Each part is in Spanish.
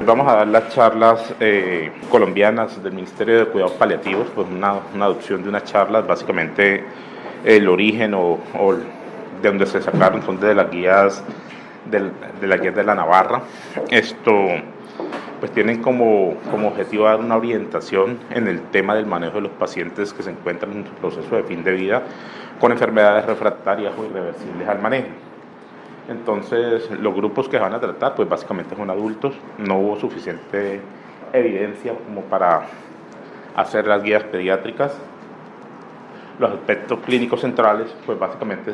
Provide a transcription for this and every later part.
Vamos a dar las charlas colombianas del Ministerio de Cuidados Paliativos, pues una adopción de unas charlas, básicamente el origen o de donde se sacaron son de las guías de las guías de la Navarra. Esto pues tienen como objetivo dar una orientación en el tema del manejo de los pacientes que se encuentran en su proceso de fin de vida con enfermedades refractarias o irreversibles al manejo. Entonces, los grupos que van a tratar, pues básicamente son adultos. No hubo suficiente evidencia como para hacer las guías pediátricas. Los aspectos clínicos centrales, pues básicamente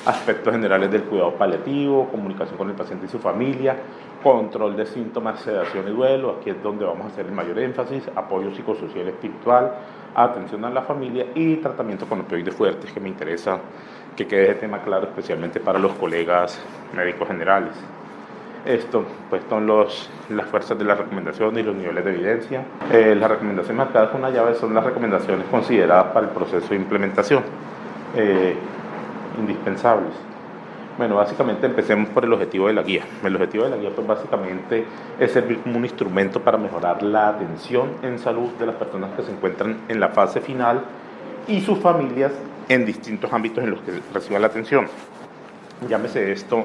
aspectos generales del cuidado paliativo, comunicación con el paciente y su familia, control de síntomas, sedación y duelo. Aquí es donde vamos a hacer el mayor énfasis, apoyo psicosocial y espiritual, atención a la familia y tratamiento con opioides fuertes, que me interesa que quede ese tema claro, especialmente para los colegas médicos generales. Esto, pues, son las fuerzas de las recomendaciones y los niveles de evidencia. Las recomendaciones marcadas con una llave son las recomendaciones consideradas para el proceso de implementación, indispensables. Bueno, básicamente empecemos por el objetivo de la guía. El objetivo de la guía, pues, básicamente es servir como un instrumento para mejorar la atención en salud de las personas que se encuentran en la fase final y sus familias en distintos ámbitos en los que reciban la atención. Llámese esto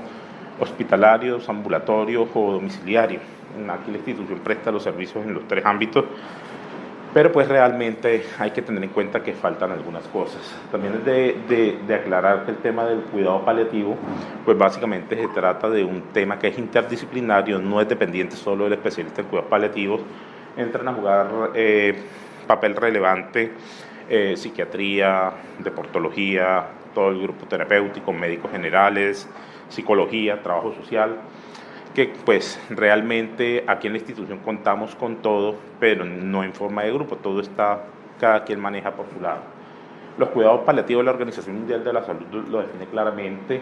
hospitalarios, ambulatorios o domiciliarios. Aquí la institución presta los servicios en los tres ámbitos, pero pues realmente hay que tener en cuenta que faltan algunas cosas. También es de aclarar que el tema del cuidado paliativo, pues básicamente se trata de un tema que es interdisciplinario, no es dependiente solo del especialista en cuidados paliativos. Entran a jugar papel relevante psiquiatría, deportología, todo el grupo terapéutico, médicos generales, psicología, trabajo social, que pues realmente aquí en la institución contamos con todo, pero no en forma de grupo, todo está, cada quien maneja por su lado. Los cuidados paliativos de la Organización Mundial de la Salud lo define claramente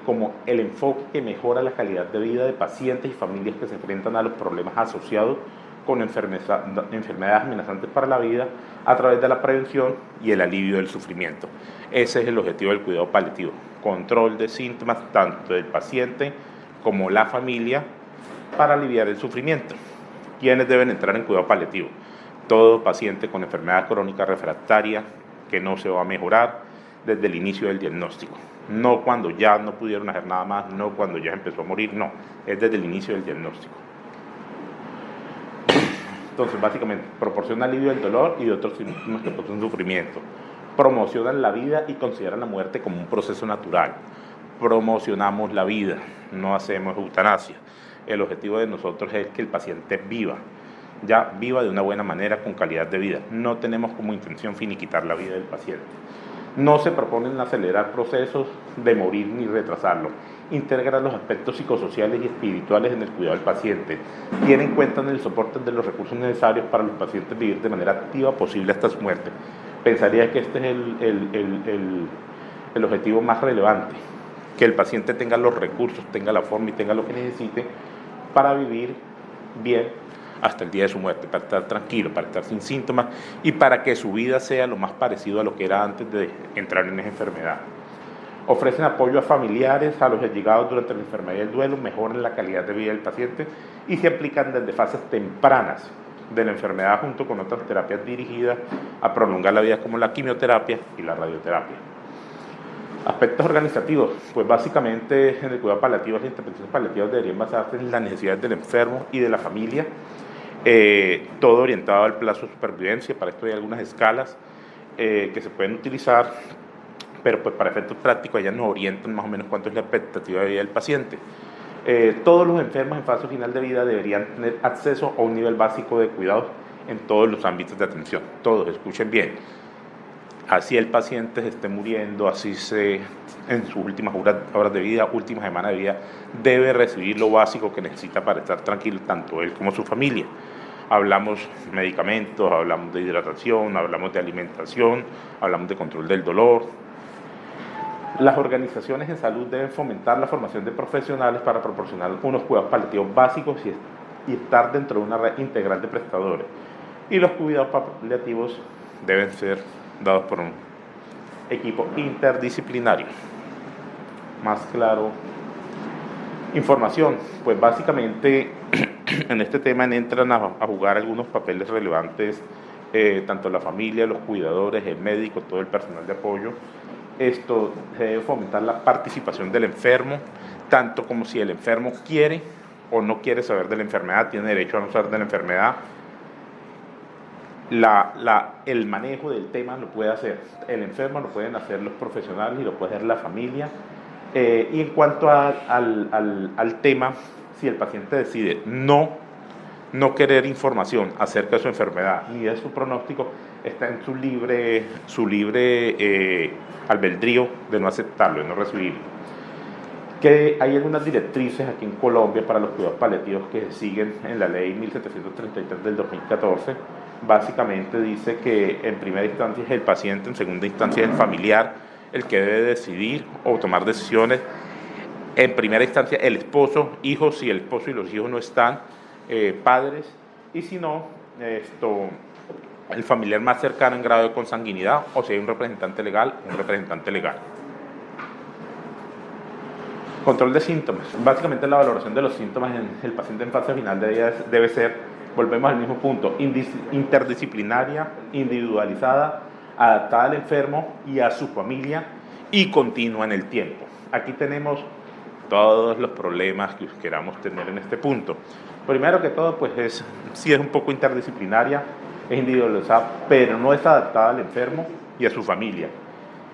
como el enfoque que mejora la calidad de vida de pacientes y familias que se enfrentan a los problemas asociados con enfermedades amenazantes para la vida a través de la prevención y el alivio del sufrimiento. Ese es el objetivo del cuidado paliativo, control de síntomas tanto del paciente como la familia para aliviar el sufrimiento. ¿Quiénes deben entrar en cuidado paliativo? Todo paciente con enfermedad crónica refractaria que no se va a mejorar desde el inicio del diagnóstico. No cuando ya no pudieron hacer nada más, no cuando ya empezó a morir, no, es desde el inicio del diagnóstico. Entonces, básicamente, proporciona alivio del dolor y de otros síntomas que producen sufrimiento. Promocionan la vida y consideran la muerte como un proceso natural. Promocionamos la vida, no hacemos eutanasia. El objetivo de nosotros es que el paciente viva de una buena manera, con calidad de vida. No tenemos como intención finiquitar la vida del paciente. No se proponen acelerar procesos de morir ni retrasarlo. Integra los aspectos psicosociales y espirituales en el cuidado del paciente. Tiene en cuenta en el soporte de los recursos necesarios para los pacientes vivir de manera activa posible hasta su muerte. Pensaría que este es el objetivo más relevante, que el paciente tenga los recursos, tenga la forma y tenga lo que necesite para vivir bien hasta el día de su muerte, para estar tranquilo, para estar sin síntomas y para que su vida sea lo más parecido a lo que era antes de entrar en esa enfermedad. Ofrecen apoyo a familiares, a los allegados durante la enfermedad y el duelo, mejoran la calidad de vida del paciente y se aplican desde fases tempranas de la enfermedad junto con otras terapias dirigidas a prolongar la vida como la quimioterapia y la radioterapia. Aspectos organizativos, pues básicamente en el cuidado paliativo las intervenciones paliativas deberían basarse en las necesidades del enfermo y de la familia, todo orientado al plazo de supervivencia. Para esto hay algunas escalas que se pueden utilizar, pero pues para efectos prácticos ellas nos orientan más o menos cuánto es la expectativa de vida del paciente. Todos los enfermos en fase final de vida deberían tener acceso a un nivel básico de cuidados en todos los ámbitos de atención. Todos, escuchen bien. Así el paciente se esté muriendo, así en sus últimas horas de vida, últimas semanas de vida, debe recibir lo básico que necesita para estar tranquilo, tanto él como su familia. Hablamos de medicamentos, hablamos de hidratación, hablamos de alimentación, hablamos de control del dolor. Las organizaciones en salud deben fomentar la formación de profesionales para proporcionar unos cuidados paliativos básicos y estar dentro de una red integral de prestadores. Y los cuidados paliativos deben ser dados por un equipo interdisciplinario. Más claro, información, pues básicamente En este tema entran a jugar algunos papeles relevantes, tanto la familia, los cuidadores, el médico, todo el personal de apoyo. Esto se debe fomentar la participación del enfermo, tanto como si el enfermo quiere o no quiere saber de la enfermedad, tiene derecho a no saber de la enfermedad. El manejo del tema lo puede hacer el enfermo, lo pueden hacer los profesionales y lo puede hacer la familia. Y en cuanto al tema, si el paciente decide no querer información acerca de su enfermedad ni de su pronóstico, está en su libre albedrío de no aceptarlo, de no recibirlo. Que hay algunas directrices aquí en Colombia para los cuidados paliativos que se siguen en la ley 1733 del 2014. Básicamente dice que en primera instancia es el paciente, en segunda instancia es el familiar el que debe decidir o tomar decisiones. En primera instancia el esposo, hijos, si el esposo y los hijos no están, padres, y si no, el familiar más cercano en grado de consanguinidad, o si hay un representante legal, un representante legal. Control de síntomas. Básicamente la valoración de los síntomas en el paciente en fase final debe ser, volvemos al mismo punto, interdisciplinaria, individualizada, adaptada al enfermo y a su familia y continua en el tiempo. Aquí tenemos todos los problemas que queramos tener en este punto. Primero que todo, pues sí es un poco interdisciplinaria, es individualizada, pero no es adaptada al enfermo y a su familia.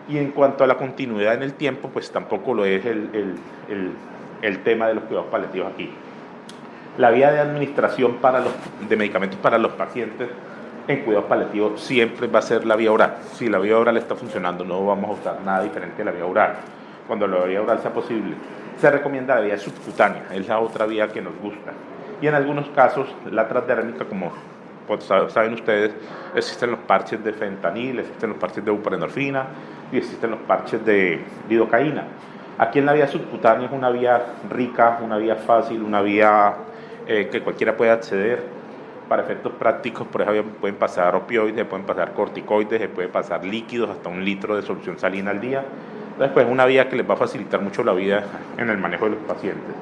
Y en cuanto a la continuidad en el tiempo, pues tampoco lo es el tema de los cuidados paliativos aquí. La vía de administración de medicamentos para los pacientes en cuidados paliativos siempre va a ser la vía oral. Si la vía oral está funcionando, no vamos a usar nada diferente de la vía oral. Cuando la vía oral sea posible, se recomienda la vía subcutánea, es la otra vía que nos gusta. Y en algunos casos, la transdérmica, como saben ustedes, existen los parches de fentanil, existen los parches de buprenorfina y existen los parches de lidocaína. Aquí en la vía subcutánea es una vía rica, una vía fácil, una vía que cualquiera puede acceder. Para efectos prácticos, por ejemplo, pueden pasar opioides, pueden pasar corticoides, se puede pasar líquidos, hasta 1 litro de solución salina al día. Entonces, pues es una vía que les va a facilitar mucho la vida en el manejo de los pacientes.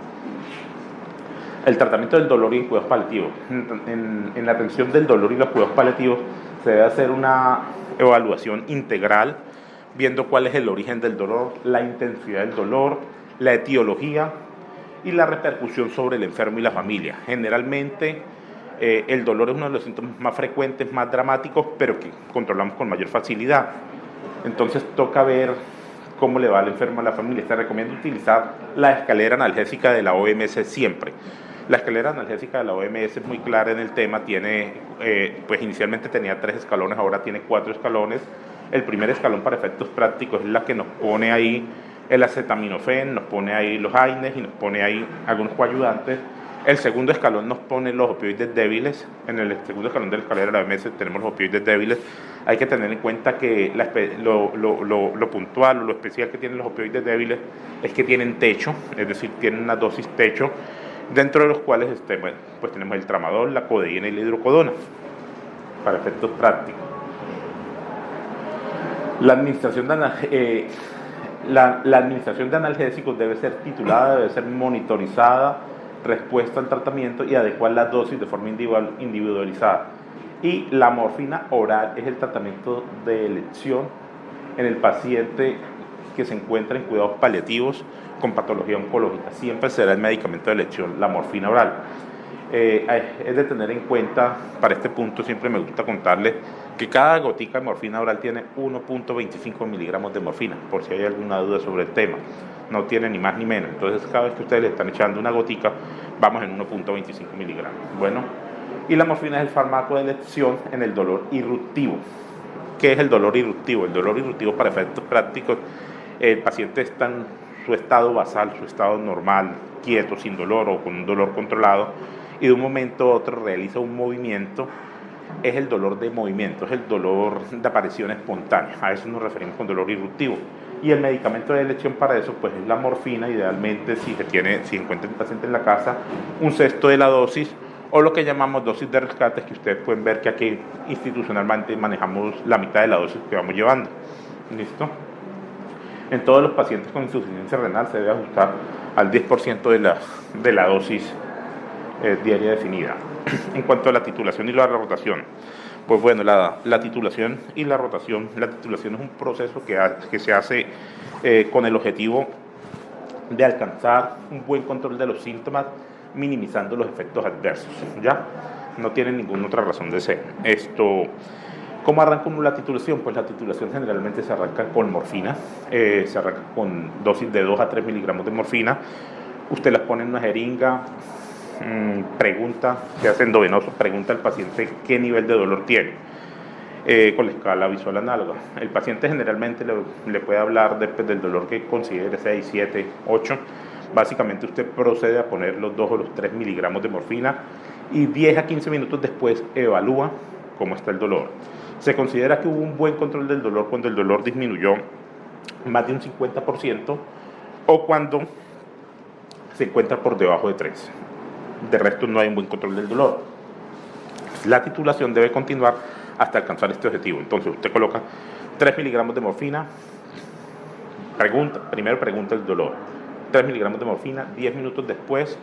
El tratamiento del dolor y en cuidados paliativos. En la atención del dolor y los cuidados paliativos se debe hacer una evaluación integral, viendo cuál es el origen del dolor, la intensidad del dolor, la etiología y la repercusión sobre el enfermo y la familia. Generalmente, el dolor es uno de los síntomas más frecuentes, más dramáticos, pero que controlamos con mayor facilidad. Entonces toca ver cómo le va al enfermo a la familia. Se recomienda utilizar la escalera analgésica de la OMS siempre. La escalera analgésica de la OMS es muy clara en el tema, pues inicialmente tenía 3 escalones, ahora tiene 4 escalones. El primer escalón para efectos prácticos es la que nos pone ahí el acetaminofén, nos pone ahí los AINES y nos pone ahí algunos coayudantes. El segundo escalón nos pone los opioides débiles. En el segundo escalón de la escalera de la OMS tenemos los opioides débiles. Hay que tener en cuenta que lo puntual o lo especial que tienen los opioides débiles es que tienen techo, es decir, tienen una dosis techo, dentro de los cuales pues tenemos el tramadol, la codeína y la hidrocodona, para efectos prácticos. La administración de analgésicos debe ser titulada, debe ser monitorizada, respuesta al tratamiento y adecuar la dosis de forma individualizada. Y la morfina oral es el tratamiento de elección en el paciente que se encuentra en cuidados paliativos con patología oncológica. Siempre será el medicamento de elección, la morfina oral. Es de tener en cuenta, para este punto siempre me gusta contarles que cada gotica de morfina oral tiene 1.25 miligramos de morfina, por si hay alguna duda sobre el tema. No tiene ni más ni menos. Entonces, cada vez que ustedes le están echando una gotica, vamos en 1.25 miligramos. Bueno, y la morfina es el fármaco de elección en el dolor irruptivo. ¿Qué es el dolor irruptivo? El dolor irruptivo, para efectos prácticos, el paciente está en su estado basal, su estado normal, quieto, sin dolor o con un dolor controlado, y de un momento a otro realiza un movimiento. Es el dolor de movimiento, es el dolor de aparición espontánea. A eso nos referimos con dolor irruptivo. Y el medicamento de elección para eso pues es la morfina, idealmente si encuentra el paciente en la casa, 1/6 de la dosis, o lo que llamamos dosis de rescate, que ustedes pueden ver que aquí institucionalmente manejamos la mitad de la dosis que vamos llevando. ¿Listo? En todos los pacientes con insuficiencia renal se debe ajustar al 10% de la dosis diaria definida. En cuanto a la titulación y la rotación, pues bueno, la titulación y la rotación, la titulación es un proceso que se hace con el objetivo de alcanzar un buen control de los síntomas, minimizando los efectos adversos, ¿ya? No tiene ninguna otra razón de ser. ¿Cómo arranca uno la titulación? Pues la titulación generalmente se arranca con morfina, se arranca con dosis de 2 a 3 miligramos de morfina. Usted las pone en una jeringa, se hace endovenoso, pregunta al paciente qué nivel de dolor tiene. Con la escala visual análoga. El paciente generalmente le puede hablar del dolor que considere 6, 7, 8. Básicamente usted procede a poner los 2 o los 3 miligramos de morfina y 10 a 15 minutos después evalúa cómo está el dolor. Se considera que hubo un buen control del dolor cuando el dolor disminuyó más de un 50% o cuando se encuentra por debajo de 3. De resto no hay un buen control del dolor. La titulación debe continuar hasta alcanzar este objetivo. Entonces usted coloca 3 miligramos de morfina, primero pregunta el dolor, 3 miligramos de morfina, 10 minutos después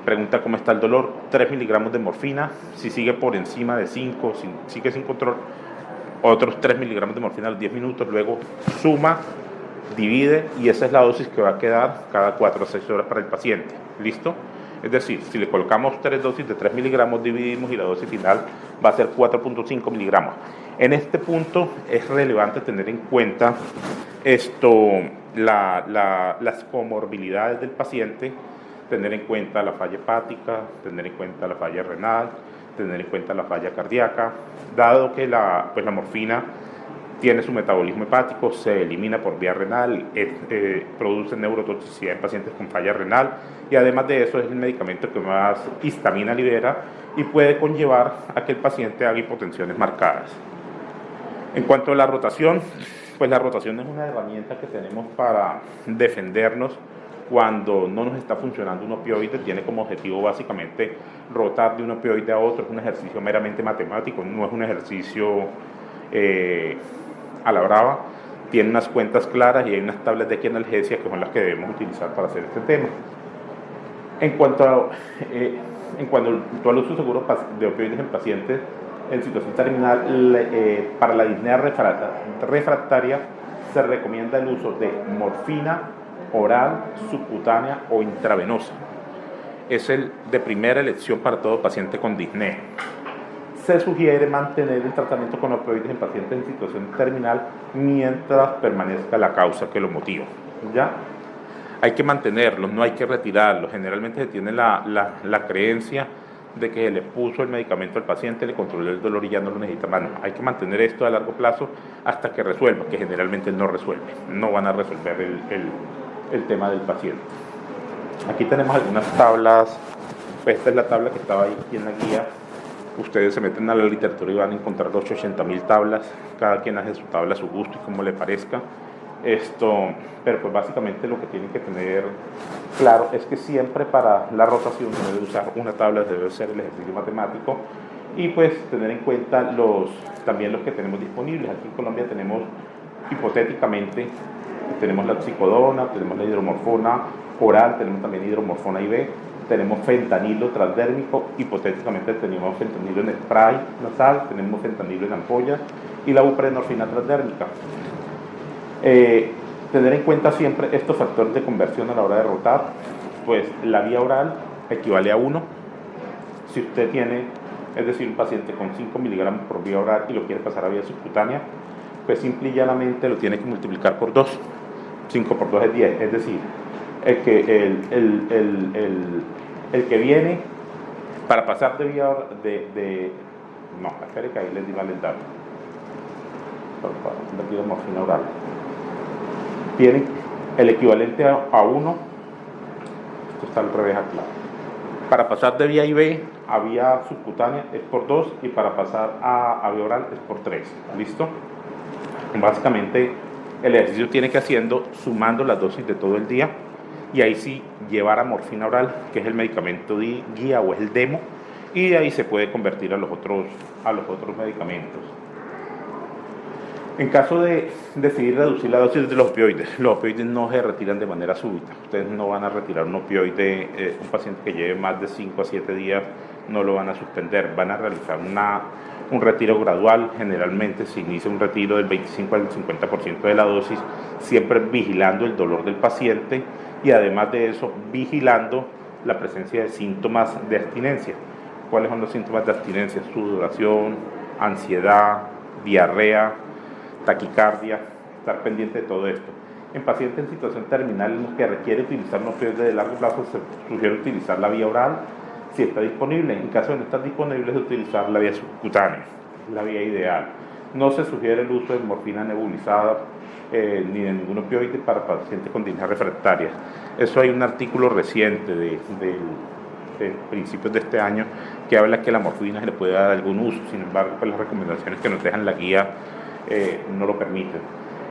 pregunta cómo está el dolor, 3 miligramos de morfina, si sigue por encima de 5, si sigue sin control, otros 3 miligramos de morfina a los 10 minutos, luego suma, divide y esa es la dosis que va a quedar cada 4 a 6 horas para el paciente. ¿Listo? Es decir, si le colocamos 3 dosis de 3 miligramos, dividimos y la dosis final va a ser 4.5 miligramos. En este punto es relevante tener en cuenta las comorbilidades del paciente, tener en cuenta la falla hepática, tener en cuenta la falla renal, tener en cuenta la falla cardíaca, dado que la morfina tiene su metabolismo hepático, se elimina por vía renal, produce neurotoxicidad en pacientes con falla renal y además de eso es el medicamento que más histamina libera y puede conllevar a que el paciente haga hipotensiones marcadas. En cuanto a la rotación, pues la rotación es una herramienta que tenemos para defendernos cuando no nos está funcionando un opioide. Tiene como objetivo básicamente rotar de un opioide a otro, es un ejercicio meramente matemático, no es un ejercicio a la brava, tiene unas cuentas claras y hay unas tablas de analgesia que son las que debemos utilizar para hacer este tema. En cuanto al uso seguro de opioides en pacientes en situación terminal, para la disnea refractaria se recomienda el uso de morfina oral, subcutánea o intravenosa. Es el de primera elección para todo paciente con disnea. Se sugiere mantener el tratamiento con opioides en pacientes en situación terminal mientras permanezca la causa que lo motiva. ¿Ya? Hay que mantenerlos, no hay que retirarlos. Generalmente se tiene la creencia de que le puso el medicamento al paciente, le controló el dolor y ya no lo necesita más. No, hay que mantener esto a largo plazo hasta que resuelva, que generalmente no resuelve. No van a resolver el tema del paciente. Aquí tenemos algunas tablas. Esta es la tabla que estaba ahí en la guía. Ustedes se meten a la literatura y van a encontrar 80.000 tablas. Cada quien hace su tabla a su gusto y como le parezca. Pero pues básicamente lo que tienen que tener claro es que siempre para la rotación se debe usar una tabla, debe ser el ejercicio matemático y pues tener en cuenta también los que tenemos disponibles. Aquí en Colombia tenemos hipotéticamente la oxicodona, tenemos la hidromorfona oral, tenemos también hidromorfona IV, tenemos fentanilo transdérmico, hipotéticamente tenemos fentanilo en spray nasal, tenemos fentanilo en ampollas y la buprenorfina transdérmica. Tener en cuenta siempre estos factores de conversión a la hora de rotar, pues la vía oral equivale a 1. Si usted tiene, es decir, un paciente con 5 miligramos por vía oral y lo quiere pasar a vía subcutánea, pues simple y llanamente lo tiene que multiplicar por 2. 5 por 2 es 10, es decir, el que viene para pasar de vía no, espere que ahí les diga el dato. Para morfina oral. Tienen el equivalente a 1, esto está al revés acá. Para pasar de vía IV a vía subcutánea es por 2 y para pasar a vía oral es por 3. ¿Listo? Básicamente el ejercicio tiene que haciendo sumando las dosis de todo el día y ahí sí llevar a morfina oral, que es el medicamento guía o es el demo, y de ahí se puede convertir a los otros medicamentos. En caso de decidir reducir la dosis de los opioides no se retiran de manera súbita. Ustedes no van a retirar un opioide, un paciente que lleve más de 5 a 7 días, no lo van a suspender. Van a realizar un retiro gradual. Generalmente se inicia un retiro del 25 al 50% de la dosis, siempre vigilando el dolor del paciente y además de eso, vigilando la presencia de síntomas de abstinencia. ¿Cuáles son los síntomas de abstinencia? Sudoración, ansiedad, diarrea, taquicardia, estar pendiente de todo esto. En pacientes en situación terminal en los que requiere utilizar un opioide de largo plazo, se sugiere utilizar la vía oral si está disponible. En caso de no estar disponible, es utilizar la vía subcutánea, la vía ideal. No se sugiere el uso de morfina nebulizada ni de ningún opioide para pacientes con disnea refractaria. Eso hay un artículo reciente de principios de este año que habla que la morfina se le puede dar algún uso. Sin embargo, pues las recomendaciones que nos dejan la guía no lo permiten.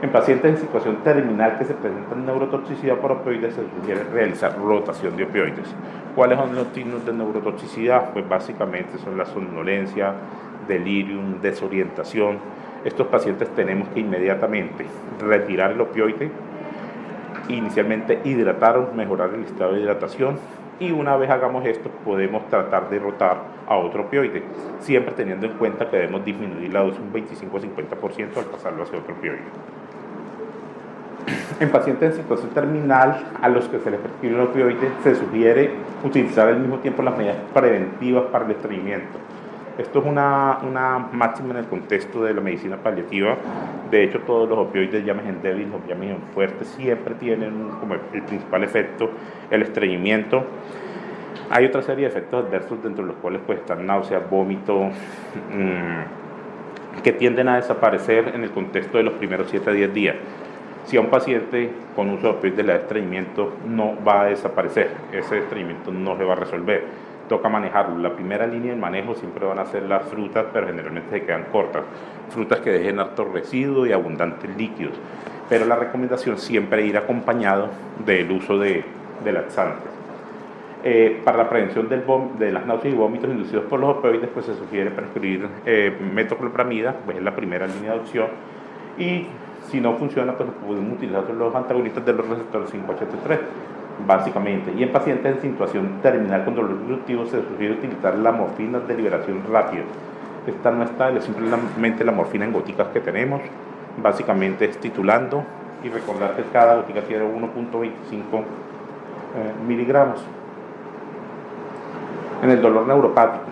En pacientes en situación terminal que se presentan neurotoxicidad por opioides, se sugiere realizar rotación de opioides. ¿Cuáles son los signos de neurotoxicidad? Pues básicamente son la somnolencia, delirium, desorientación. Estos pacientes tenemos que inmediatamente retirar el opioide, inicialmente hidratar, mejorar el estado de hidratación, y una vez hagamos esto podemos tratar de rotar a otro opioide, siempre teniendo en cuenta que debemos disminuir la dosis un 25 o 50% al pasarlo hacia otro opioide. En pacientes en situación terminal a los que se les prescribe un opioide, se sugiere utilizar al mismo tiempo las medidas preventivas para el estreñimiento. Esto es una máxima en el contexto de la medicina paliativa. De hecho, todos los opioides, llámense débiles o llámense fuertes, siempre tienen como el principal efecto el estreñimiento. Hay otra serie de efectos adversos, dentro de los cuales pues están náuseas, vómito, que tienden a desaparecer en el contexto de los primeros 7 a 10 días. Si a un paciente con uso de opioides le da estreñimiento, no va a desaparecer, ese estreñimiento no se va a resolver. Toca manejarlo. La primera línea de manejo siempre van a ser las frutas, pero generalmente se quedan cortas. Frutas que dejen harto residuo y abundantes líquidos. Pero la recomendación siempre es ir acompañado del uso de laxantes. Para la prevención de las náuseas y vómitos inducidos por los opioides, pues se sugiere prescribir metoclopramida, pues es la primera línea de opción. Y si no funciona, pues podemos utilizar los antagonistas de los receptores 5-HT3. Básicamente, y en pacientes en situación terminal con dolor disruptivo se sugiere utilizar la morfina de liberación rápida. Esta no está, es simplemente la morfina en goticas que tenemos. Básicamente es titulando y recordar que cada gotica tiene 1.25 miligramos. En el dolor neuropático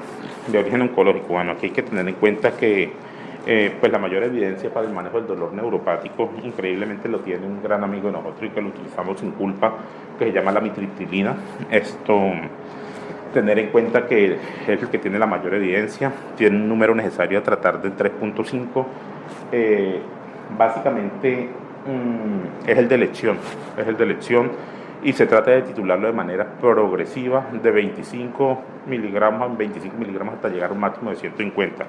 de origen oncológico, bueno, aquí hay que tener en cuenta que pues la mayor evidencia para el manejo del dolor neuropático increíblemente lo tiene un gran amigo de nosotros y que lo utilizamos sin culpa, que se llama la amitriptilina. Tener en cuenta que es el que tiene la mayor evidencia, tiene un número necesario a tratar de 3.5, básicamente es el de elección, y se trata de titularlo de manera progresiva de 25 miligramos hasta llegar a un máximo de 150.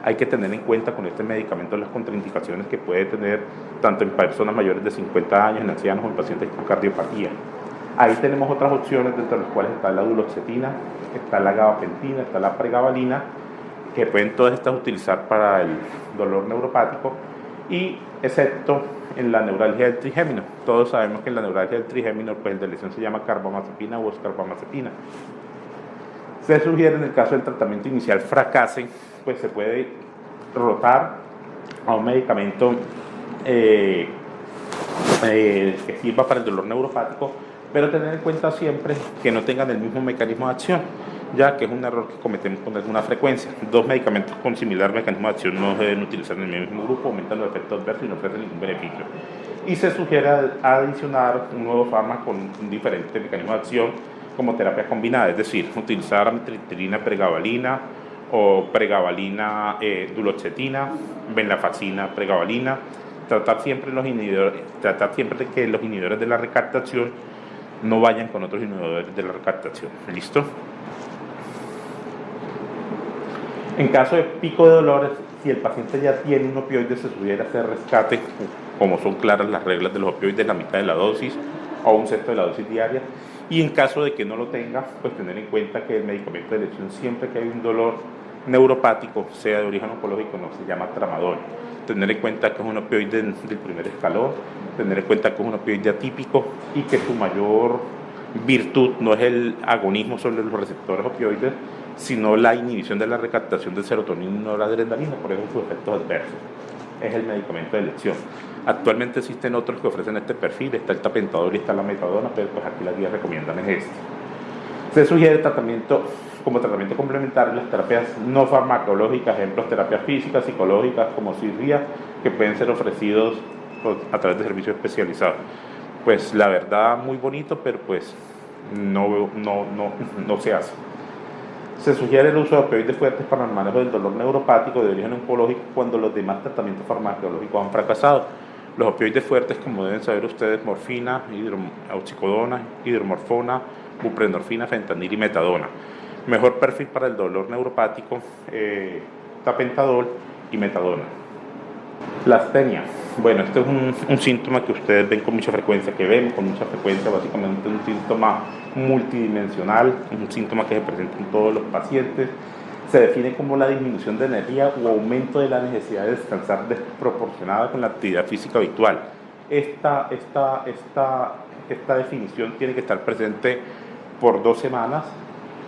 Hay que tener en cuenta con este medicamento las contraindicaciones que puede tener tanto en personas mayores de 50 años, en ancianos o en pacientes con cardiopatía. Ahí tenemos otras opciones, dentro de las cuales está la duloxetina, está la gabapentina, está la pregabalina, que pueden todas estas utilizar para el dolor neuropático, y excepto en la neuralgia del trigémino. Todos sabemos que en la neuralgia del trigémino, pues el de lesión se llama carbamazepina o oscarbamazepina. Se sugiere, en el caso del tratamiento inicial fracase, pues se puede rotar a un medicamento que sirva para el dolor neuropático, pero tener en cuenta siempre que no tengan el mismo mecanismo de acción, ya que es un error que cometemos con alguna frecuencia. Dos medicamentos con similar mecanismo de acción no se deben utilizar en el mismo grupo, aumentan los efectos adversos y no ofrecen ningún beneficio. Y se sugiere adicionar un nuevo fármaco con un diferente mecanismo de acción como terapia combinada, es decir, utilizar amitriptilina pregabalina o pregabalina duloxetina, venlafaxina pregabalina. Tratar siempre de que los inhibidores de la recaptación no vayan con otros inhibidores de la recaptación. ¿Listo? En caso de pico de dolores, si el paciente ya tiene un opioide, se sugiere hacer rescate, como son claras las reglas de los opioides, la mitad de la dosis o un sexto de la dosis diaria. Y en caso de que no lo tenga, pues tener en cuenta que el medicamento de elección, siempre que hay un dolor neuropático, sea de origen oncológico, no se llama tramadol. tener en cuenta que es un opioide del primer escalón, tener en cuenta que es un opioide atípico y que su mayor virtud no es el agonismo sobre los receptores opioides, sino la inhibición de la recaptación de serotonina y noradrenalina, por eso sus efectos adversos. Es el medicamento de elección. Actualmente existen otros que ofrecen este perfil, está el tapentadol y está la metadona, pero pues aquí las guías recomiendan es este. Se sugiere tratamiento como tratamiento complementario las terapias no farmacológicas, ejemplos terapias físicas, psicológicas como cirugía, que pueden ser ofrecidos a través de servicios especializados. Pues la verdad muy bonito, pero pues no se hace. Se sugiere el uso de opioides fuertes para el manejo del dolor neuropático de origen oncológico cuando los demás tratamientos farmacológicos han fracasado. Los opioides fuertes, como deben saber ustedes, morfina, oxicodona, hidromorfona, buprenorfina, fentanil y metadona. Mejor perfil para el dolor neuropático, tapentadol y metadona. La astenia. Bueno, este es un síntoma que ustedes ven con mucha frecuencia, básicamente un síntoma multidimensional, un síntoma que se presenta en todos los pacientes. Se define como la disminución de energía o aumento de la necesidad de descansar desproporcionada con la actividad física habitual. Esta definición tiene que estar presente por 2 semanas,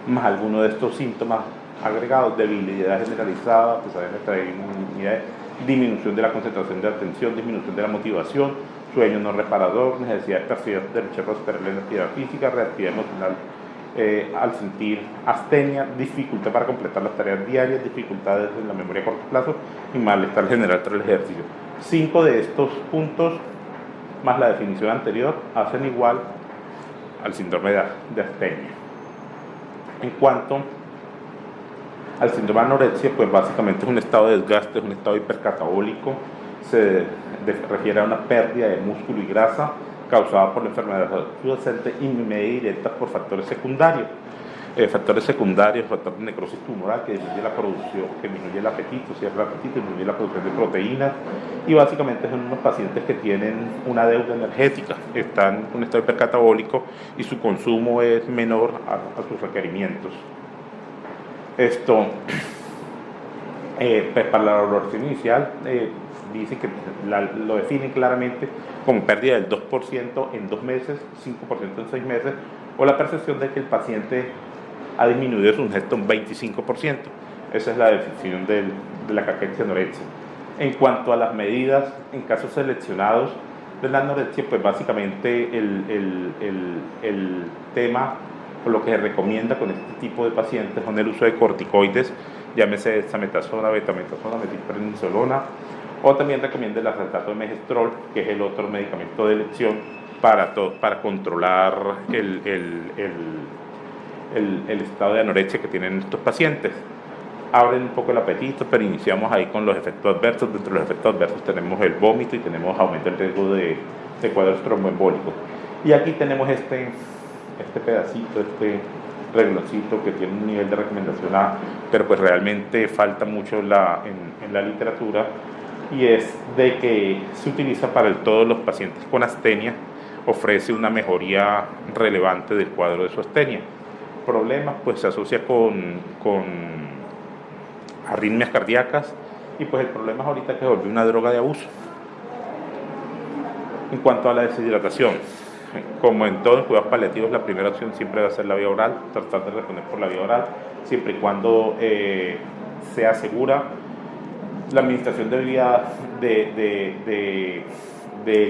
más alguno de estos síntomas agregados: debilidad generalizada, pesadez extraordinaria, disminución de la concentración de atención, disminución de la motivación, sueño no reparador, necesidad de capacidad de recuperar la actividad física, reactividad emocional al sentir astenia, dificultad para completar las tareas diarias, dificultades en la memoria a corto plazo y malestar general tras el ejercicio. 5 de estos puntos, más la definición anterior, hacen igual al síndrome de astenia. En cuanto al síndrome de anorexia, pues básicamente es un estado de desgaste, es un estado hipercatabólico, se refiere a una pérdida de músculo y grasa causada por la enfermedad subyacente y media directa por factores secundarios. Factores secundarios, factor de necrosis tumoral que disminuye la producción, que disminuye el apetito, cierra el apetito, disminuye la producción de proteínas, y básicamente son unos pacientes que tienen una deuda energética, están en un estado hipercatabólico y su consumo es menor a sus requerimientos. Esto, pues para la valoración inicial, dice que lo definen claramente como pérdida del 2% en 2 meses, 5% en 6 meses, o la percepción de que el paciente ha disminuido su ingesta un 25%. Esa es la definición de la caquexia anorexia. En cuanto a las medidas, en casos seleccionados de la anorexia, pues básicamente el tema o lo que se recomienda con este tipo de pacientes son el uso de corticoides, llámese dexametasona, betametasona, metilprednisolona, o también recomienda el acetato de megestrol, que es el otro medicamento de elección para controlar el estado de anorexia que tienen estos pacientes. Abren un poco el apetito, pero iniciamos ahí con los efectos adversos. Dentro de los efectos adversos tenemos el vómito y tenemos aumento del riesgo de cuadros tromboembólicos. Y aquí tenemos este pedacito, este regloncito que tiene un nivel de recomendación A, pero pues realmente falta mucho en la literatura, y es de que se utiliza para todos los pacientes con astenia, ofrece una mejoría relevante del cuadro de su astenia. Problemas, pues se asocia con arritmias cardíacas, y pues el problema es ahorita que se volvió una droga de abuso. En cuanto a la deshidratación, como en todos los cuidados paliativos, la primera opción siempre va a ser la vía oral, tratar de responder por la vía oral, siempre y cuando sea segura. La administración de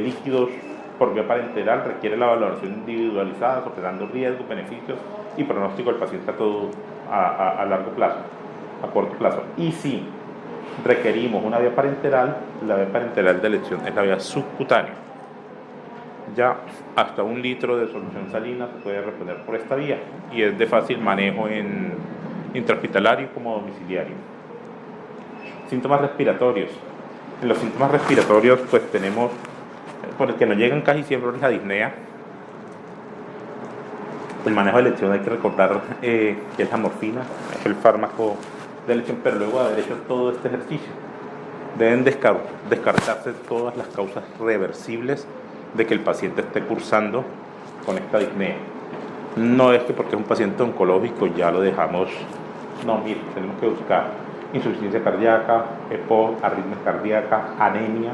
líquidos por vía parenteral requiere la valoración individualizada, sopesando riesgos, beneficios y pronóstico del paciente a largo plazo, a corto plazo. Y si requerimos una vía parenteral, la vía parenteral de elección es la vía subcutánea. Ya hasta 1 litro de solución salina se puede responder por esta vía y es de fácil manejo en intrahospitalario como domiciliario. Síntomas respiratorios. En los síntomas respiratorios pues tenemos, por el que nos llegan casi siempre, la disnea. El manejo de elección hay que recordar que es la morfina, es el fármaco de elección, pero luego de haber hecho todo este ejercicio deben descartarse todas las causas reversibles de que el paciente esté cursando con esta disnea. No es que porque es un paciente oncológico ya lo dejamos, no, mire, tenemos que buscar insuficiencia cardíaca, EPOC, arritmia cardíaca, anemia,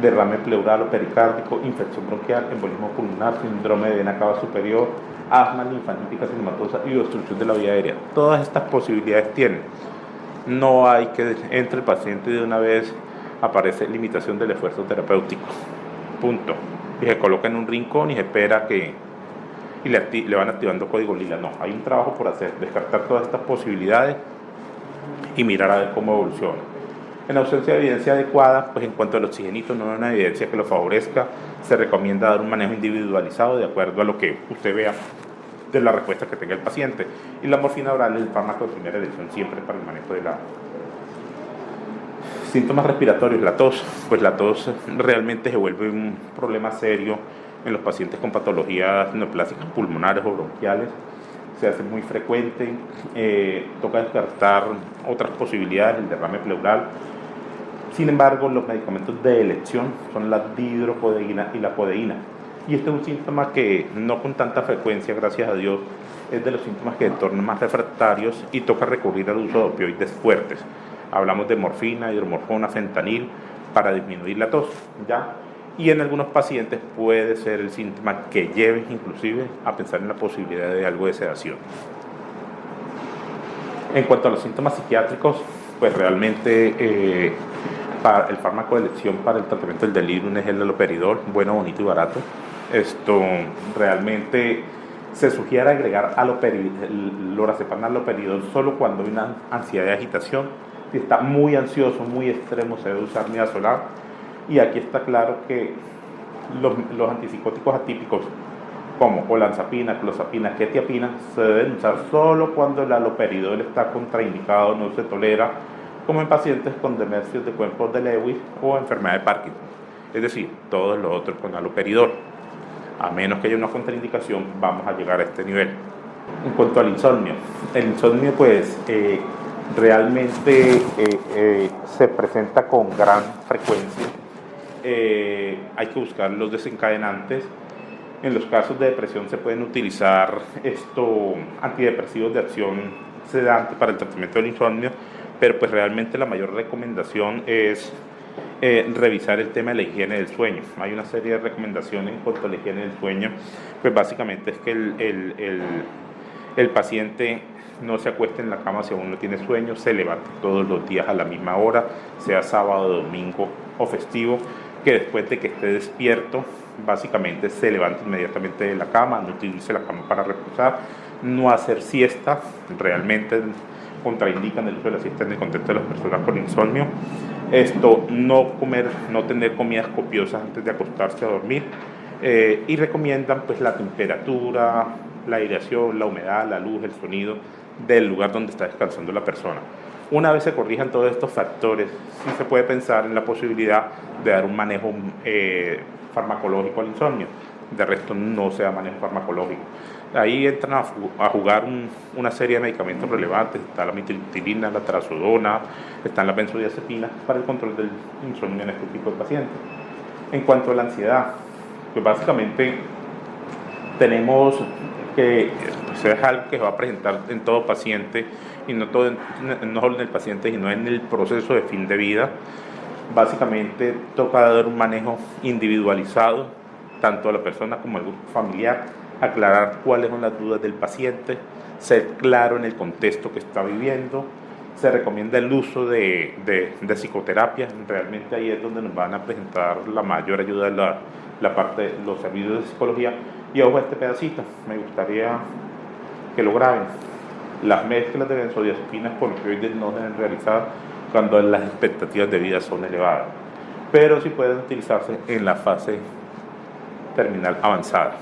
derrame pleural o pericárdico, infección bronquial, embolismo pulmonar, síndrome de vena cava superior, asma, linfanítica cinematosa y obstrucción de la vía aérea. Todas estas posibilidades tienen. No hay que entre el paciente de una vez aparece limitación del esfuerzo terapéutico. Punto. Y se coloca en un rincón y se espera que le van activando código lila. No, hay un trabajo por hacer, descartar todas estas posibilidades y mirar a ver cómo evoluciona. En ausencia de evidencia adecuada, pues en cuanto al oxigenito no hay una evidencia que lo favorezca, se recomienda dar un manejo individualizado de acuerdo a lo que usted vea de la respuesta que tenga el paciente. Y la morfina oral es el fármaco de primera elección siempre para el manejo de la síntomas respiratorios. La tos, pues la tos realmente se vuelve un problema serio en los pacientes con patologías neoplásicas pulmonares o bronquiales. Se hace muy frecuente, toca descartar otras posibilidades, el derrame pleural. Sin embargo, los medicamentos de elección son la dihidrocodeína y la codeína. Y este es un síntoma que no con tanta frecuencia, gracias a Dios, es de los síntomas que se tornan más refractarios y toca recurrir al uso de opioides fuertes. Hablamos de morfina, hidromorfona, fentanil para disminuir la tos, ¿ya? Y en algunos pacientes puede ser el síntoma que lleve inclusive a pensar en la posibilidad de algo de sedación. En cuanto a los síntomas psiquiátricos, pues realmente para el fármaco de elección para el tratamiento del delirium es el haloperidol, bueno, bonito y barato. Esto realmente se sugiere agregar lorazepam haloperidol solo cuando hay una ansiedad de agitación. Si está muy ansioso, muy extremo, se debe usar midazolam. Y aquí está claro que los antipsicóticos atípicos como olanzapina, clozapina, quetiapina se deben usar solo cuando el haloperidol está contraindicado, no se tolera, como en pacientes con demencias de cuerpos de Lewis o enfermedad de Parkinson. Es decir, todos los otros con haloperidol. A menos que haya una contraindicación, vamos a llegar a este nivel. En cuanto al insomnio, el insomnio pues realmente se presenta con gran frecuencia. Hay que buscar los desencadenantes. En los casos de depresión se pueden utilizar antidepresivos de acción sedante para el tratamiento del insomnio, pero pues realmente la mayor recomendación es revisar el tema de la higiene del sueño. Hay una serie de recomendaciones en cuanto a la higiene del sueño, pues básicamente es que el paciente no se acueste en la cama si aún no tiene sueño, se levante todos los días a la misma hora, sea sábado, domingo o festivo, que después de que esté despierto, básicamente se levante inmediatamente de la cama, no utilice la cama para reposar, no hacer siesta, realmente contraindican el uso de la siesta en el contexto de las personas con insomnio. No tener comidas copiosas antes de acostarse a dormir, y recomiendan pues la temperatura, la aireación, la humedad, la luz, el sonido del lugar donde está descansando la persona. Una vez se corrijan todos estos factores, sí se puede pensar en la posibilidad de dar un manejo farmacológico al insomnio. De resto no se da manejo farmacológico. Ahí entran a jugar una serie de medicamentos relevantes. Está la mitriptilina, la trazodona, están las benzodiazepinas para el control del insomnio en este tipo de pacientes. En cuanto a la ansiedad, pues básicamente tenemos que pues es algo que se va a presentar en todo paciente, y no solo en el paciente, sino en el proceso de fin de vida. Básicamente toca dar un manejo individualizado, tanto a la persona como al grupo familiar, aclarar cuáles son las dudas del paciente, ser claro en el contexto que está viviendo. Se recomienda el uso de psicoterapia. Realmente ahí es donde nos van a presentar la mayor ayuda de la parte de los servicios de psicología. Y ojo a este pedacito, me gustaría que lo graben. Las mezclas de benzodiazepinas con opioides no deben realizar cuando las expectativas de vida son elevadas, pero sí pueden utilizarse en la fase terminal avanzada.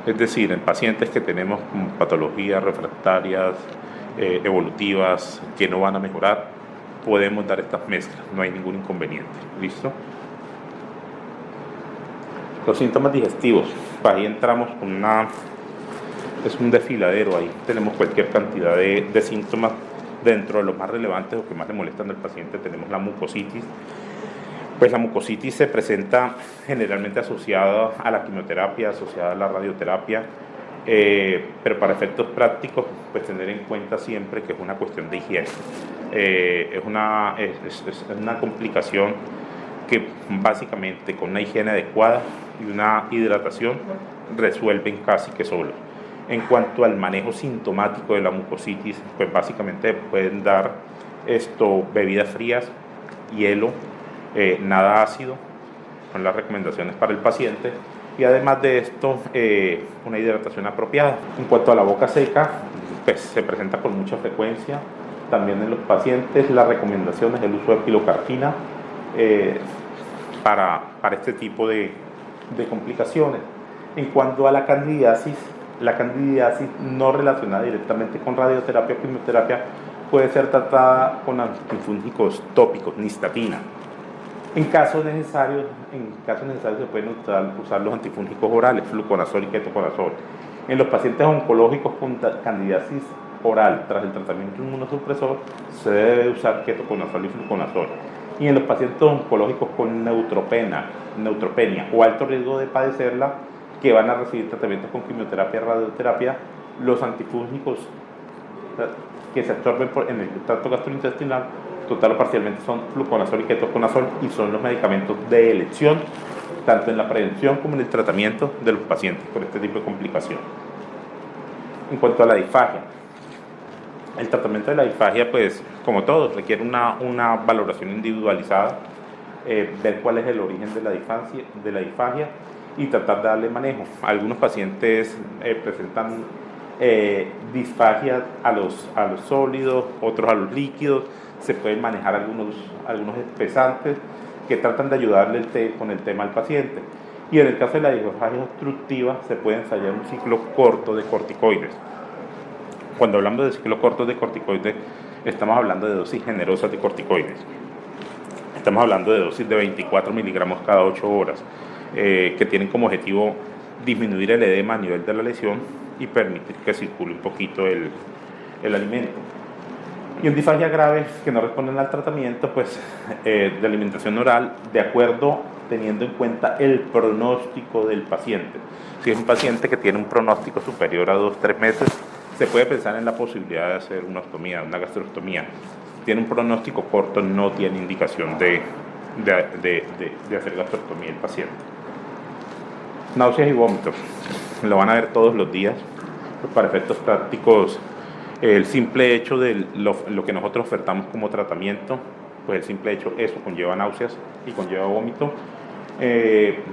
Es decir, en pacientes que tenemos patologías refractarias, evolutivas, que no van a mejorar, podemos dar estas mezclas, no hay ningún inconveniente. ¿Listo? Los síntomas digestivos, ahí entramos con es un desfiladero, ahí tenemos cualquier cantidad de síntomas. Dentro de los más relevantes o que más le molestan al paciente tenemos la mucositis. Pues la mucositis se presenta generalmente asociada a la quimioterapia, asociada a la radioterapia. pero para efectos prácticos, pues tener en cuenta siempre que es una cuestión de higiene. Es una complicación que básicamente con una higiene adecuada y una hidratación resuelven casi que solos. En cuanto al manejo sintomático de la mucositis, pues básicamente pueden dar bebidas frías, hielo, nada ácido, son las recomendaciones para el paciente, y además de esto, una hidratación apropiada. En cuanto a la boca seca, pues se presenta con mucha frecuencia. También en los pacientes la recomendación es el uso de pilocarpina para este tipo de complicaciones. En cuanto a la candidiasis no relacionada directamente con radioterapia o quimioterapia puede ser tratada con antifúngicos tópicos, nistatina. En casos necesarios se pueden usar los antifúngicos orales, fluconazol y ketoconazol. En los pacientes oncológicos con candidiasis oral tras el tratamiento inmunosupresor se debe usar ketoconazol y fluconazol. Y en los pacientes oncológicos con neutropenia o alto riesgo de padecerla, que van a recibir tratamientos con quimioterapia y radioterapia, los antifúngicos que se absorben en el tracto gastrointestinal total o parcialmente son fluconazol y ketoconazol, y son los medicamentos de elección tanto en la prevención como en el tratamiento de los pacientes con este tipo de complicación. En cuanto a la disfagia, el tratamiento de la disfagia, pues como todo, requiere una valoración individualizada, ver cuál es el origen de la disfagia y tratar de darle manejo. Algunos pacientes presentan disfagia a los sólidos, otros a los líquidos. Se pueden manejar algunos espesantes que tratan de ayudarle con el tema al paciente. Y en el caso de la disfagia obstructiva se puede ensayar un ciclo corto de corticoides. Cuando hablamos de ciclo corto de corticoides, estamos hablando de dosis generosas de corticoides. Estamos hablando de dosis de 24 miligramos cada 8 horas, que tienen como objetivo disminuir el edema a nivel de la lesión y permitir que circule un poquito el alimento. Y en disfagia grave que no responden al tratamiento, pues de alimentación oral, de acuerdo teniendo en cuenta el pronóstico del paciente. Si es un paciente que tiene un pronóstico superior a 2-3 meses, se puede pensar en la posibilidad de hacer una ostomía, una gastrostomía. Si tiene un pronóstico corto, no tiene indicación de hacer gastrostomía el paciente. Náuseas y vómitos, lo van a ver todos los días. Pues para efectos prácticos, el simple hecho de lo que nosotros ofertamos como tratamiento, pues el simple hecho, eso conlleva náuseas y conlleva vómito.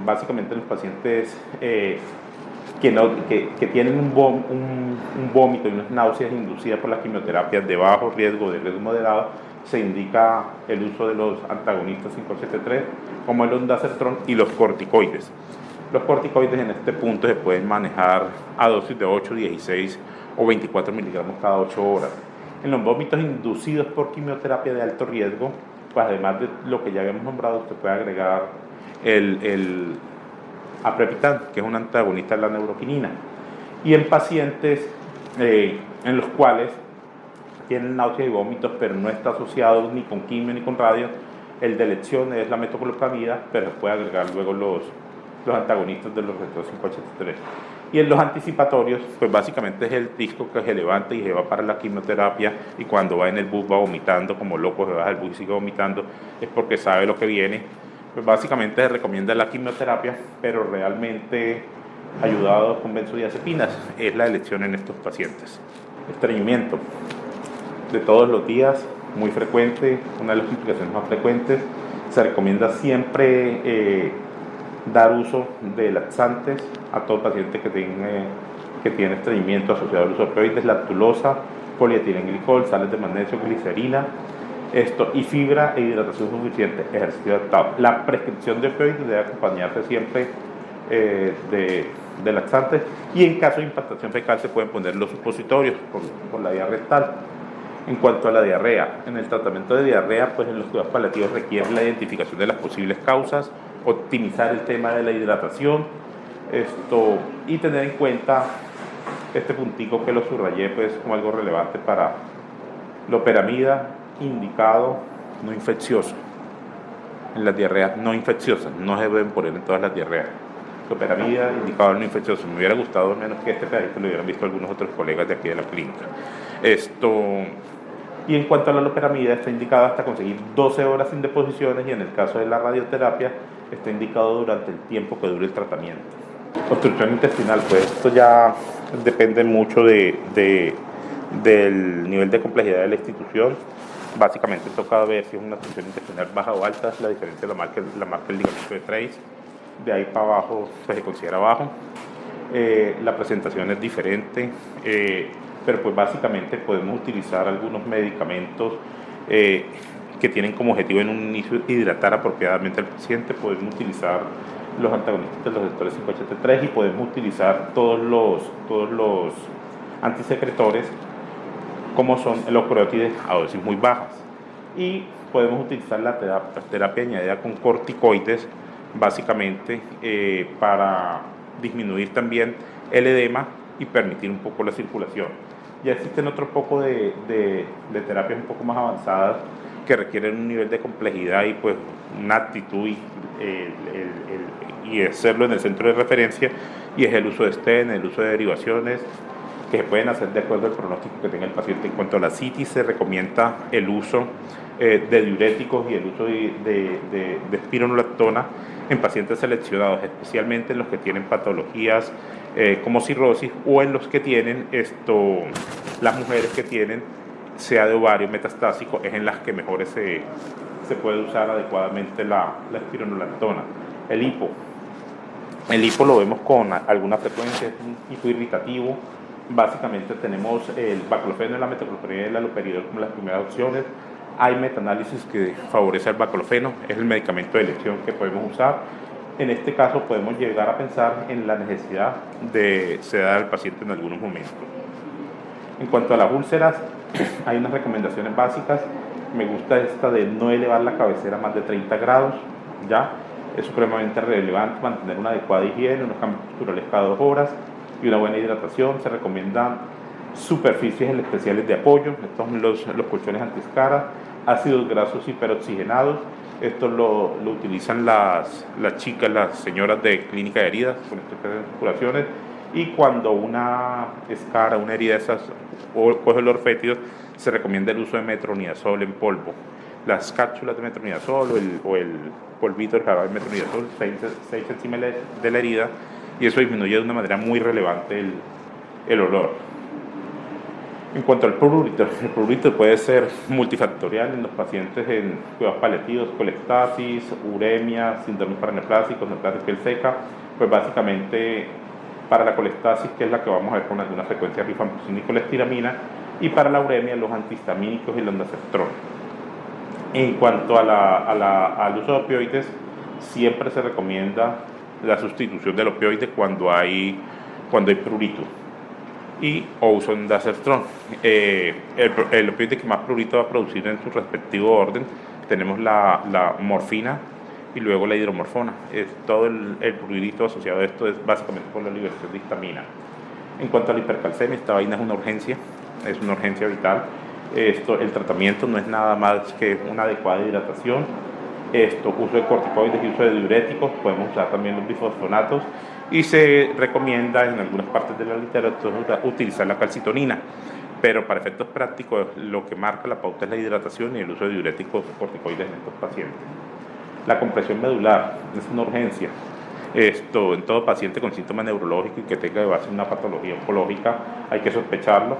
Básicamente los pacientes que tienen un vómito y unas náuseas inducidas por las quimioterapias de bajo riesgo, de riesgo moderado, se indica el uso de los antagonistas 573 como el ondansetron y los corticoides. Los corticoides en este punto se pueden manejar a dosis de 8, 16 o 24 miligramos cada 8 horas. En los vómitos inducidos por quimioterapia de alto riesgo, pues además de lo que ya habíamos nombrado, se puede agregar el aprepitant, que es un antagonista de la neuroquinina. Y en pacientes en los cuales tienen náuseas y vómitos, pero no está asociado ni con quimio ni con radio, el de elección es la metoclopramida, pero se puede agregar luego los antagonistas de los receptores 583. Y en los anticipatorios, pues básicamente es el disco que se levanta y se va para la quimioterapia, y cuando va en el bus va vomitando como loco, se baja del bus y sigue vomitando, es porque sabe lo que viene. Pues básicamente se recomienda la quimioterapia, pero realmente ayudado con benzodiazepinas es la elección en estos pacientes. Estreñimiento de todos los días, muy frecuente, una de las complicaciones más frecuentes. Se recomienda siempre dar uso de laxantes a todo paciente que tiene estreñimiento asociado al uso de opioides, lactulosa, polietilenglicol, sales de magnesio, glicerina, y fibra e hidratación suficiente, ejercicio adaptado. La prescripción de opioides debe acompañarse siempre de laxantes, y en caso de impactación fecal se pueden poner los supositorios por la vía rectal. En cuanto a la diarrea, en el tratamiento de diarrea, pues en los cuidados paliativos requiere la identificación de las posibles causas, optimizar el tema de la hidratación, y tener en cuenta este puntico que lo subrayé pues como algo relevante para loperamida, indicado no infeccioso en las diarreas no infecciosas, no se deben poner en todas las diarreas. loperamida indicado en una infeccioso. Me hubiera gustado menos que este pedacito lo hubieran visto algunos otros colegas de aquí de la clínica. Y en cuanto a la loperamida, está indicado hasta conseguir 12 horas sin deposiciones, y en el caso de la radioterapia está indicado durante el tiempo que dure el tratamiento. Obstrucción intestinal, pues esto ya depende mucho del nivel de complejidad de la institución. Básicamente toca ver si es una obstrucción intestinal baja o alta. La diferencia la marca el ligamento de Treis. De ahí para abajo se considera bajo. La presentación es diferente, pero pues básicamente podemos utilizar algunos medicamentos que tienen como objetivo en un inicio hidratar apropiadamente al paciente. Podemos utilizar los antagonistas de los receptores 5HT3 y podemos utilizar todos los antisecretores, como son los proteídes a dosis muy bajas. Y podemos utilizar la terapia añadida con corticoides, básicamente para disminuir también el edema y permitir un poco la circulación. Ya existen otro poco de terapias un poco más avanzadas que requieren un nivel de complejidad y pues una actitud y hacerlo en el centro de referencia, y es el uso de stent, el uso de derivaciones que se pueden hacer de acuerdo al pronóstico que tenga el paciente. En cuanto a la citis, se recomienda el uso de diuréticos y el uso de espironolactona en pacientes seleccionados, especialmente en los que tienen patologías como cirrosis, o en los que tienen las mujeres que tienen sea de ovario metastásico, es en las que mejor se puede usar adecuadamente la espironolactona. El hipo lo vemos con alguna frecuencia, es un hipo irritativo. Básicamente tenemos el baclofeno, la metoclopramida y la haloperidol como las primeras opciones. Hay metaanálisis que favorece el baclofeno, es el medicamento de elección que podemos usar. En este caso podemos llegar a pensar en la necesidad de sedar al paciente en algunos momentos. En cuanto a las úlceras, hay unas recomendaciones básicas. Me gusta esta de no elevar la cabecera más de 30 grados, ¿ya? Es supremamente relevante mantener una adecuada higiene, unos cambios posturales cada 2 horas y una buena hidratación. Se recomiendan superficies especiales de apoyo, estos son los colchones antiescaras, ácidos grasos hiperoxigenados. Esto lo utilizan las chicas, las señoras de clínica de heridas con estas circulaciones, y cuando una escara, una herida de esas coge olor fétido, se recomienda el uso de metronidazol en polvo. Las cápsulas de metronidazol o el polvito de jarabe de metronidazol se echa encima de la herida, y eso disminuye de una manera muy relevante el olor. En cuanto al prurito, el prurito puede ser multifactorial en los pacientes en cuidados paliativos, colestasis, uremia, síndrome paraneoplásico, neoplastia piel seca. Pues básicamente para la colestasis, que es la que vamos a ver con alguna frecuencia, rifampicina y colestiramina, y para la uremia, los antihistamínicos y el ondansetron. En cuanto al uso de opioides, siempre se recomienda la sustitución del opioide cuando hay prurito, o uso de ondansetron. El opioide que más prurito va a producir en su respectivo orden, tenemos la morfina y luego la hidromorfona. Todo el prurito asociado a esto es básicamente por la liberación de histamina. En cuanto a la hipercalcemia, esta vaina es una urgencia vital. El tratamiento no es nada más que una adecuada hidratación, uso de corticoides y uso de diuréticos. Podemos usar también los bifosfonatos, y se recomienda en algunas partes de la literatura utilizar la calcitonina, pero para efectos prácticos lo que marca la pauta es la hidratación y el uso de diuréticos o corticoides en estos pacientes. La compresión medular es una urgencia. En todo paciente con síntomas neurológicos y que tenga de base una patología oncológica hay que sospecharlo.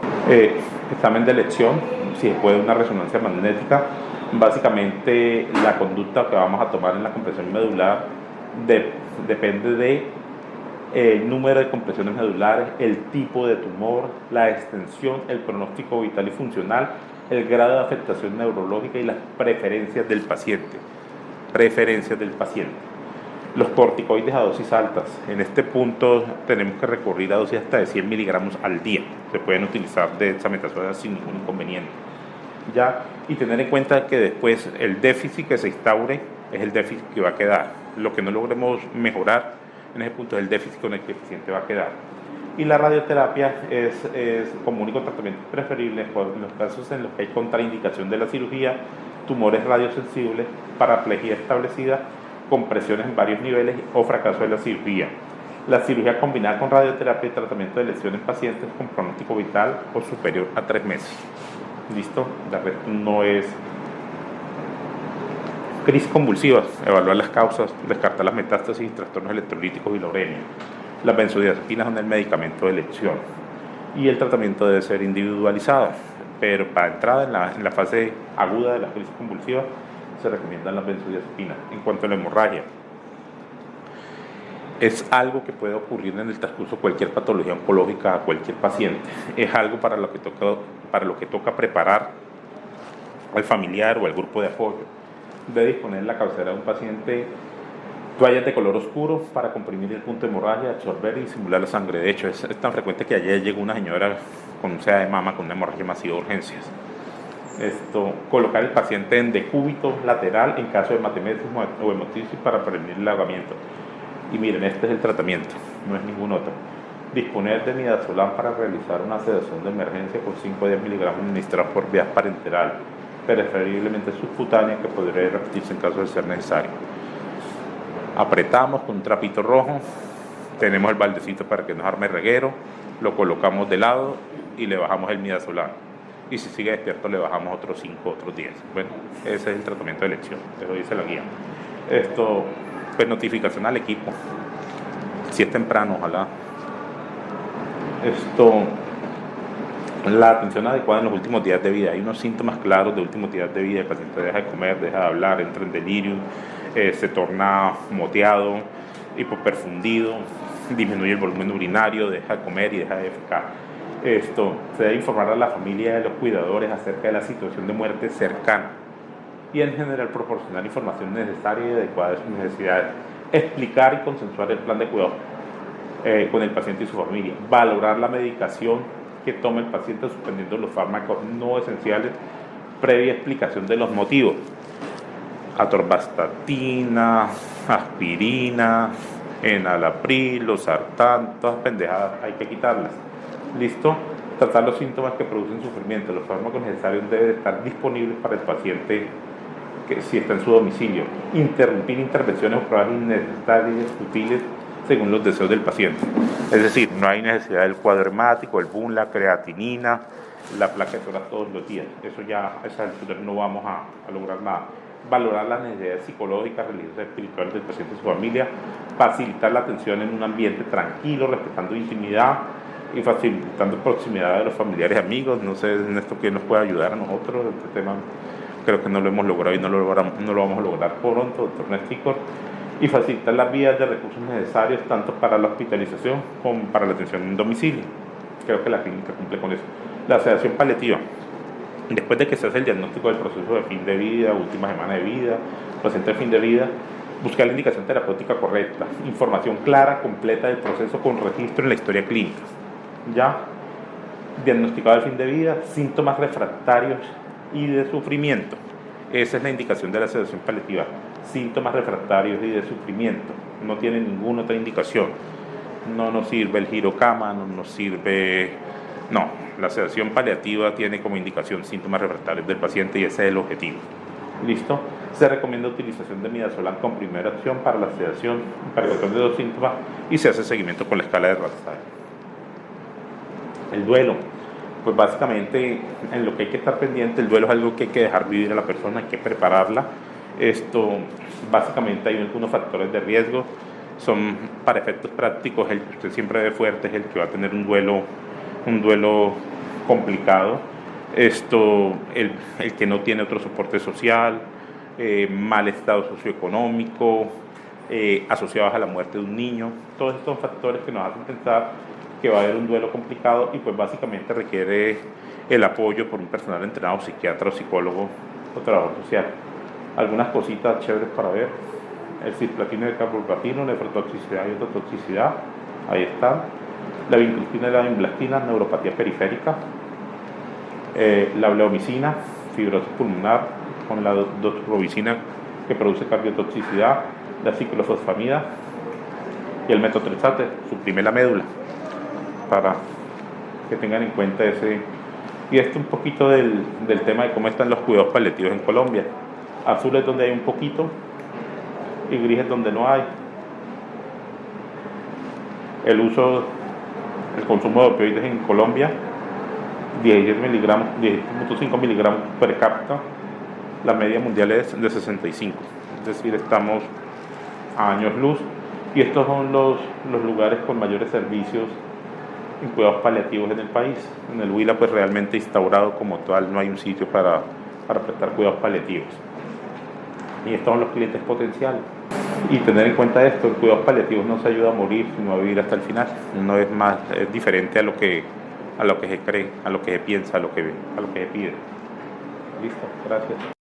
Examen de elección, si se puede una resonancia magnética. Básicamente la conducta que vamos a tomar en la compresión medular depende de el número de compresiones medulares, el tipo de tumor, la extensión, el pronóstico vital y funcional, el grado de afectación neurológica y las preferencias del paciente. Los corticoides a dosis altas, en este punto tenemos que recurrir a dosis hasta de 100 miligramos al día. Se pueden utilizar de dexametasona sin ningún inconveniente. Y tener en cuenta que después el déficit que se instaure es el déficit que va a quedar. Lo que no logremos mejorar en ese punto es el déficit con el que el paciente va a quedar. Y la radioterapia es como único tratamiento preferible en los casos en los que hay contraindicación de la cirugía, tumores radiosensibles, paraplegia establecida, compresiones en varios niveles o fracaso de la cirugía. La cirugía combinada con radioterapia y tratamiento de lesiones en pacientes con pronóstico vital o superior a 3 meses. ¿Listo? De resto no es crisis convulsivas, evaluar las causas, descartar las metástasis, trastornos electrolíticos y la uremia. Las benzodiazepinas son el medicamento de elección y el tratamiento debe ser individualizado, pero para entrada en la fase aguda de la crisis convulsiva se recomiendan las benzodiazepinas. En cuanto a la hemorragia, es algo que puede ocurrir en el transcurso de cualquier patología oncológica a cualquier paciente. Es algo para lo que toca preparar al familiar o al grupo de apoyo. Debe disponer en la cabecera de un paciente toallas de color oscuro para comprimir el punto de hemorragia, absorber y simular la sangre. De hecho, es tan frecuente que ayer llegó una señora con SEA de mama con una hemorragia masiva de urgencias. Colocar el paciente en decúbito lateral en caso de hematemesis o hemoptisis para prevenir el ahogamiento. Y miren, este es el tratamiento, no es ningún otro. Disponer de midazolam para realizar una sedación de emergencia con 5 a 10 miligramos administrados por vía parenteral, preferiblemente subcutánea, que podría repetirse en caso de ser necesario. Apretamos con un trapito rojo, tenemos el baldecito para que nos arme reguero, lo colocamos de lado y le bajamos el midazolam. Y si sigue despierto le bajamos otros 5, otros 10. Bueno, ese es el tratamiento de elección, eso dice la guía. Pues notificación al equipo, si es temprano, ojalá. La atención adecuada en los últimos días de vida. Hay unos síntomas claros de últimos días de vida. El paciente deja de comer, deja de hablar, entra en delirio, se torna moteado, hipoperfundido, disminuye el volumen urinario, deja de comer y deja de defecar. Se debe informar a la familia y a los cuidadores acerca de la situación de muerte cercana y en general proporcionar información necesaria y adecuada a sus necesidades. Explicar y consensuar el plan de cuidado con el paciente y su familia. Valorar la medicación que toma el paciente suspendiendo los fármacos no esenciales previa explicación de los motivos. Atorvastatina, aspirina, enalapril, losartán, todas pendejadas hay que quitarlas. ¿Listo? Tratar los síntomas que producen sufrimiento. Los fármacos necesarios deben estar disponibles para el paciente si está en su domicilio. Interrumpir intervenciones o pruebas innecesarias, futiles, según los deseos del paciente. Es decir, no hay necesidad del cuadro hemático, el BUN, la creatinina, la placa de horas todos los días. Eso ya a esa altura no vamos a lograr nada. Valorar las necesidades psicológicas, religiosas, espirituales del paciente y su familia. Facilitar la atención en un ambiente tranquilo, respetando intimidad y facilitando proximidad de los familiares y amigos. No sé en esto que nos puede ayudar a nosotros. Este tema creo que no lo hemos logrado y no lo vamos a lograr pronto, doctor Nesticor. Y facilitar las vías de recursos necesarios tanto para la hospitalización como para la atención en domicilio. Creo que la clínica cumple con eso. La sedación paliativa. Después de que se hace el diagnóstico del proceso de fin de vida, última semana de vida, paciente de fin de vida, buscar la indicación terapéutica correcta, información clara, completa del proceso con registro en la historia clínica. Ya, diagnosticado el fin de vida, síntomas refractarios y de sufrimiento. Esa es la indicación de la sedación paliativa. Síntomas refractarios y de sufrimiento. No tiene ninguna otra indicación. No nos sirve el girocama, no nos sirve... No, la sedación paliativa tiene como indicación síntomas refractarios del paciente y ese es el objetivo. ¿Listo? Se recomienda utilización de midazolam con primera acción para la sedación, para el control de los síntomas y se hace seguimiento con la escala de Ramsay. El duelo. Pues básicamente en lo que hay que estar pendiente, el duelo es algo que hay que dejar vivir a la persona, hay que prepararla. Básicamente hay algunos factores de riesgo, son para efectos prácticos el que usted siempre ve fuerte es el que va a tener un duelo complicado, el que no tiene otro soporte social, mal estado socioeconómico, asociados a la muerte de un niño. Todos estos factores que nos hacen pensar que va a haber un duelo complicado y pues básicamente requiere el apoyo por un personal entrenado, psiquiatra o psicólogo o trabajador social. Algunas cositas chéveres para ver: el cisplatino y el carboplatino, nefrotoxicidad y ototoxicidad, ahí están. La vincristina y la vinblastina, neuropatía periférica. La bleomicina, fibrosis pulmonar, con la doxorubicina que produce cardiotoxicidad. La ciclofosfamida y el metotrexate suprime la médula, para que tengan en cuenta ese. Y un poquito del tema de cómo están los cuidados paliativos en Colombia. Azul es donde hay un poquito y gris es donde no hay. El uso, el consumo de opioides en Colombia, 16.5 miligramos per cápita, la media mundial es de 65, es decir, estamos a años luz, y estos son los lugares con mayores servicios en cuidados paliativos en el país. En el Huila, pues realmente instaurado como tal, no hay un sitio para prestar cuidados paliativos. Y estos son los clientes potenciales. Y tener en cuenta esto, el cuidados paliativos no se ayuda a morir, sino a vivir hasta el final. No es más, es diferente a lo que se cree, a lo que se piensa, a lo que se pide. Listo, gracias.